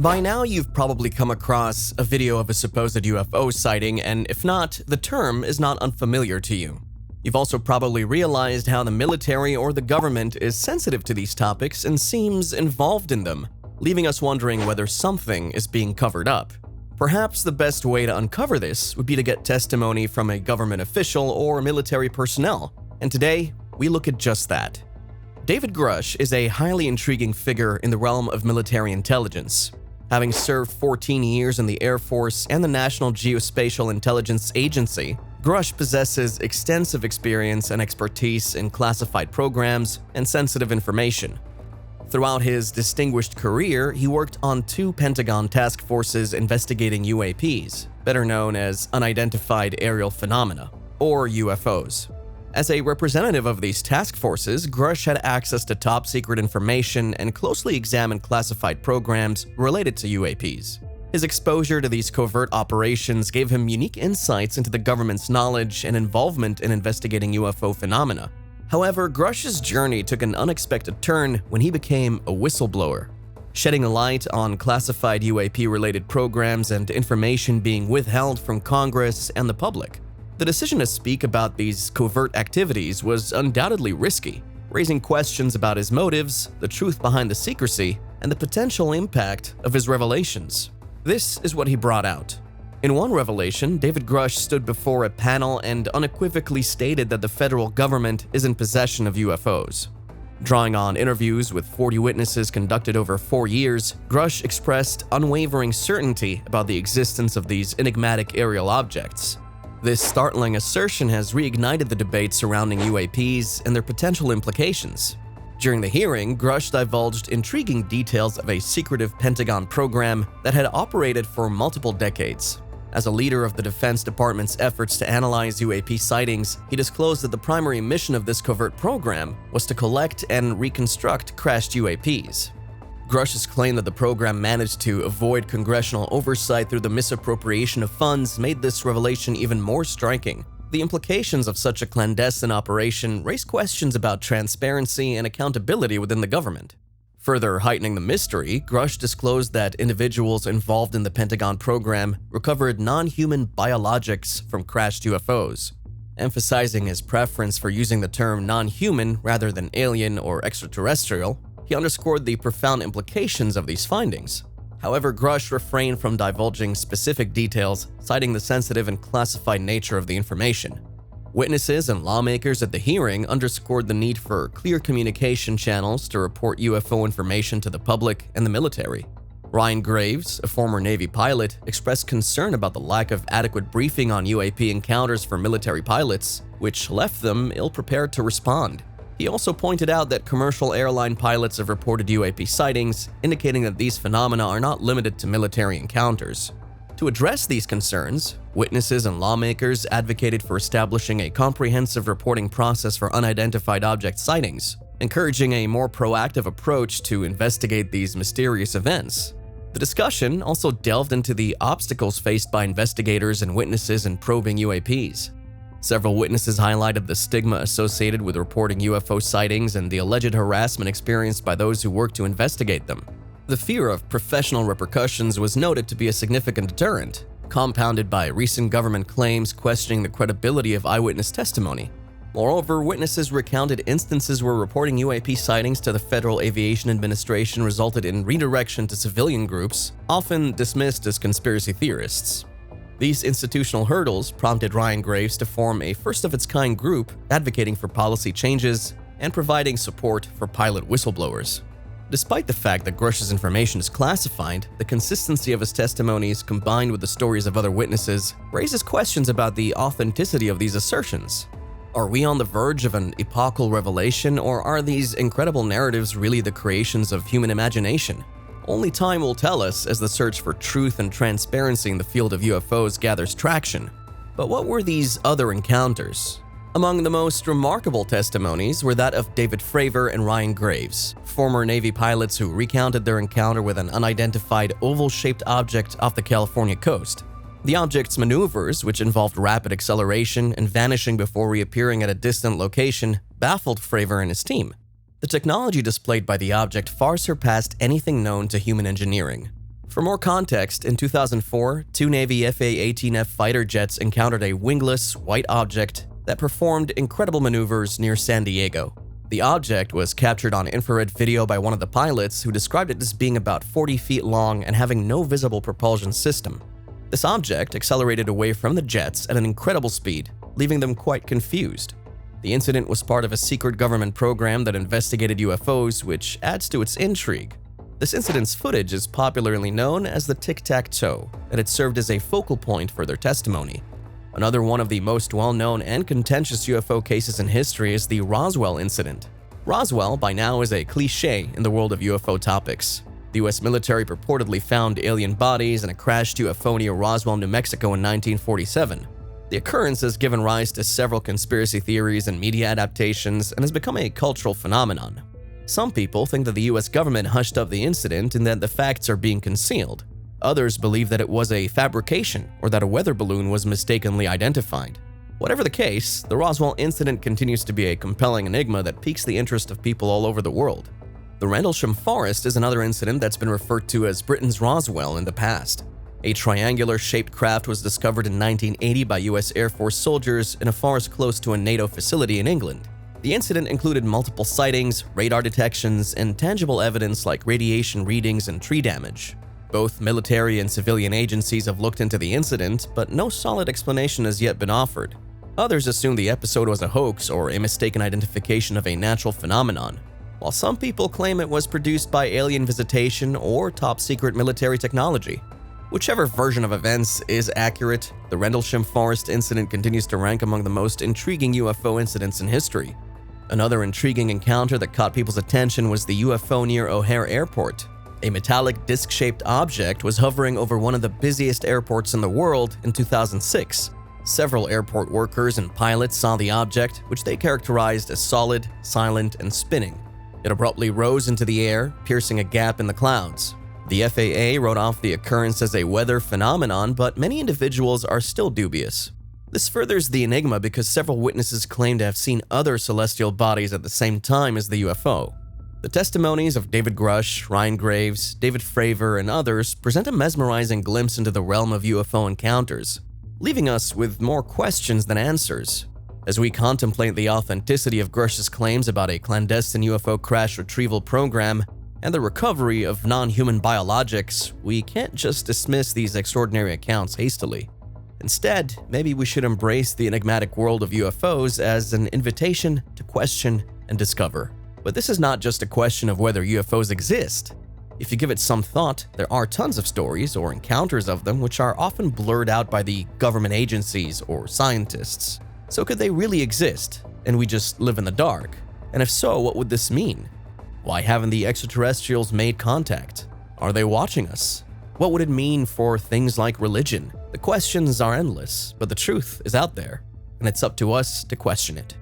By now, you've probably come across a video of a supposed UFO sighting, and if not, the term is not unfamiliar to you. You've also probably realized how the military or the government is sensitive to these topics and seems involved in them, leaving us wondering whether something is being covered up. Perhaps the best way to uncover this would be to get testimony from a government official or military personnel, and today, we look at just that. David Grusch is a highly intriguing figure in the realm of military intelligence. Having served 14 years in the Air Force and the National Geospatial Intelligence Agency, Grusch possesses extensive experience and expertise in classified programs and sensitive information. Throughout his distinguished career, he worked on 2 Pentagon task forces investigating UAPs, better known as Unidentified Aerial Phenomena, or UFOs. As a representative of these task forces, Grusch had access to top-secret information and closely examined classified programs related to UAPs. His exposure to these covert operations gave him unique insights into the government's knowledge and involvement in investigating UFO phenomena. However, Grusch's journey took an unexpected turn when he became a whistleblower, shedding a light on classified UAP-related programs and information being withheld from Congress and the public. The decision to speak about these covert activities was undoubtedly risky, raising questions about his motives, the truth behind the secrecy, and the potential impact of his revelations. This is what he brought out. In one revelation, David Grusch stood before a panel and unequivocally stated that the federal government is in possession of UFOs. Drawing on interviews with 40 witnesses conducted over 4 years, Grusch expressed unwavering certainty about the existence of these enigmatic aerial objects. This startling assertion has reignited the debate surrounding UAPs and their potential implications. During the hearing, Grusch divulged intriguing details of a secretive Pentagon program that had operated for multiple decades. As a leader of the Defense Department's efforts to analyze UAP sightings, he disclosed that the primary mission of this covert program was to collect and reconstruct crashed UAPs. Grusch's claim that the program managed to avoid congressional oversight through the misappropriation of funds made this revelation even more striking. The implications of such a clandestine operation raise questions about transparency and accountability within the government. Further heightening the mystery, Grusch disclosed that individuals involved in the Pentagon program recovered non-human biologics from crashed UFOs. Emphasizing his preference for using the term non-human rather than alien or extraterrestrial, he underscored the profound implications of these findings. However, Grusch refrained from divulging specific details, citing the sensitive and classified nature of the information. Witnesses and lawmakers at the hearing underscored the need for clear communication channels to report UFO information to the public and the military. Ryan Graves, a former Navy pilot, expressed concern about the lack of adequate briefing on UAP encounters for military pilots, which left them ill-prepared to respond. He also pointed out that commercial airline pilots have reported UAP sightings, indicating that these phenomena are not limited to military encounters. To address these concerns, witnesses and lawmakers advocated for establishing a comprehensive reporting process for unidentified object sightings, encouraging a more proactive approach to investigate these mysterious events. The discussion also delved into the obstacles faced by investigators and witnesses in probing UAPs. Several witnesses highlighted the stigma associated with reporting UFO sightings and the alleged harassment experienced by those who work to investigate them. The fear of professional repercussions was noted to be a significant deterrent, compounded by recent government claims questioning the credibility of eyewitness testimony. Moreover, witnesses recounted instances where reporting UAP sightings to the Federal Aviation Administration resulted in redirection to civilian groups, often dismissed as conspiracy theorists. These institutional hurdles prompted Ryan Graves to form a first-of-its-kind group advocating for policy changes and providing support for pilot whistleblowers. Despite the fact that Grusch's information is classified, the consistency of his testimonies combined with the stories of other witnesses raises questions about the authenticity of these assertions. Are we on the verge of an epochal revelation, or are these incredible narratives really the creations of human imagination? Only time will tell us as the search for truth and transparency in the field of UFOs gathers traction. But what were these other encounters? Among the most remarkable testimonies were that of David Fravor and Ryan Graves, former Navy pilots who recounted their encounter with an unidentified oval-shaped object off the California coast. The object's maneuvers, which involved rapid acceleration and vanishing before reappearing at a distant location, baffled Fravor and his team. The technology displayed by the object far surpassed anything known to human engineering. For more context, in 2004, two Navy FA-18F fighter jets encountered a wingless, white object that performed incredible maneuvers near San Diego. The object was captured on infrared video by one of the pilots, who described it as being about 40 feet long and having no visible propulsion system. This object accelerated away from the jets at an incredible speed, leaving them quite confused. The incident was part of a secret government program that investigated UFOs, which adds to its intrigue. This incident's footage is popularly known as the tic-tac-toe, and it served as a focal point for their testimony. Another one of the most well-known and contentious UFO cases in history is the Roswell incident. Roswell, by now, is a cliché in the world of UFO topics. The US military purportedly found alien bodies in a crashed UFO near Roswell, New Mexico in 1947. The occurrence has given rise to several conspiracy theories and media adaptations and has become a cultural phenomenon. Some people think that the US government hushed up the incident and that the facts are being concealed. Others believe that it was a fabrication or that a weather balloon was mistakenly identified. Whatever the case, the Roswell incident continues to be a compelling enigma that piques the interest of people all over the world. The Rendlesham Forest is another incident that's been referred to as Britain's Roswell in the past. A triangular-shaped craft was discovered in 1980 by US Air Force soldiers in a forest close to a NATO facility in England. The incident included multiple sightings, radar detections, and tangible evidence like radiation readings and tree damage. Both military and civilian agencies have looked into the incident, but no solid explanation has yet been offered. Others assume the episode was a hoax or a mistaken identification of a natural phenomenon, while some people claim it was produced by alien visitation or top-secret military technology. Whichever version of events is accurate, the Rendlesham Forest incident continues to rank among the most intriguing UFO incidents in history. Another intriguing encounter that caught people's attention was the UFO near O'Hare Airport. A metallic disc-shaped object was hovering over one of the busiest airports in the world in 2006. Several airport workers and pilots saw the object, which they characterized as solid, silent, and spinning. It abruptly rose into the air, piercing a gap in the clouds. The FAA wrote off the occurrence as a weather phenomenon, but many individuals are still dubious. This furthers the enigma because several witnesses claim to have seen other celestial bodies at the same time as the UFO. The testimonies of David Grusch, Ryan Graves, David Fravor, and others present a mesmerizing glimpse into the realm of UFO encounters, leaving us with more questions than answers. As we contemplate the authenticity of Grusch's claims about a clandestine UFO crash retrieval program and the recovery of non-human biologics, we can't just dismiss these extraordinary accounts hastily. Instead, maybe we should embrace the enigmatic world of UFOs as an invitation to question and discover. But this is not just a question of whether UFOs exist. If you give it some thought, there are tons of stories or encounters of them which are often blurred out by the government agencies or scientists. So could they really exist, and we just live in the dark? And if so, what would this mean? Why haven't the extraterrestrials made contact? Are they watching us? What would it mean for things like religion? The questions are endless, but the truth is out there, and it's up to us to question it.